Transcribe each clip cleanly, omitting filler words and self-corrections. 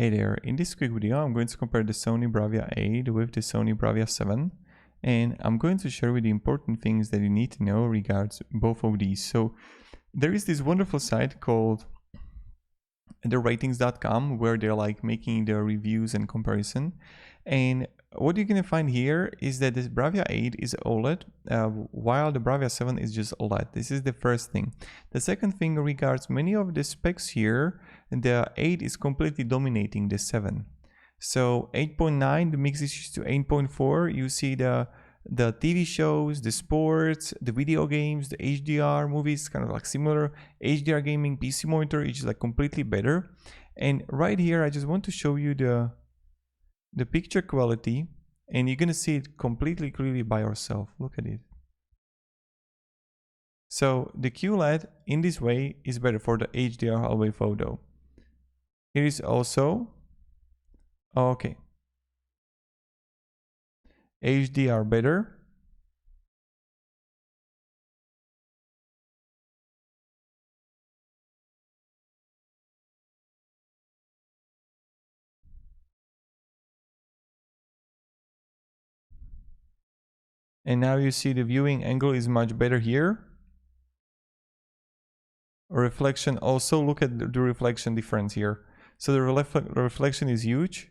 Hey there, in this quick video I'm going to compare the Sony Bravia 8 with the Sony Bravia 7, and I'm going to share with you important things that you need to know regards both of these. So there is this wonderful site called theratings.com where they're like making the reviews and comparison, and what you're gonna find here is that this Bravia 8 is OLED, while the Bravia 7 is just OLED. This is the first thing. The second thing regards many of the specs here, the 8 is completely dominating the 7. So 8.9, the mix is to 8.4. You see the TV shows, the sports, the video games, the HDR movies, kind of like similar. HDR gaming PC monitor is like completely better. And right here, I just want to show you the picture quality, and you're gonna see it completely clearly by yourself. Look at it. So the QLED in this way is better for the HDR hallway photo. Here is also okay. HDR better. And now you see the viewing angle is much better here. Reflection also, look at the reflection difference here. So the reflection is huge.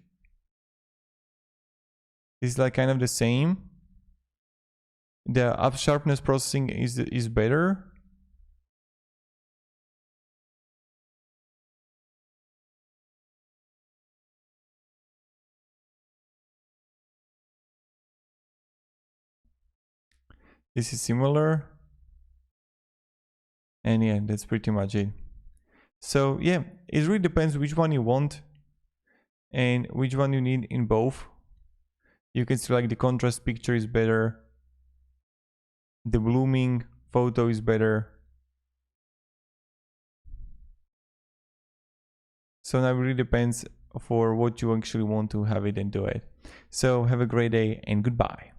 It's like kind of the same. The up sharpness processing is better. This is similar. And yeah, that's pretty much it. So yeah, it really depends which one you want and which one you need in both. You can see like the contrast picture is better, the blooming photo is better. So now it really depends for what you actually want to have it and do it. So have a great day and goodbye.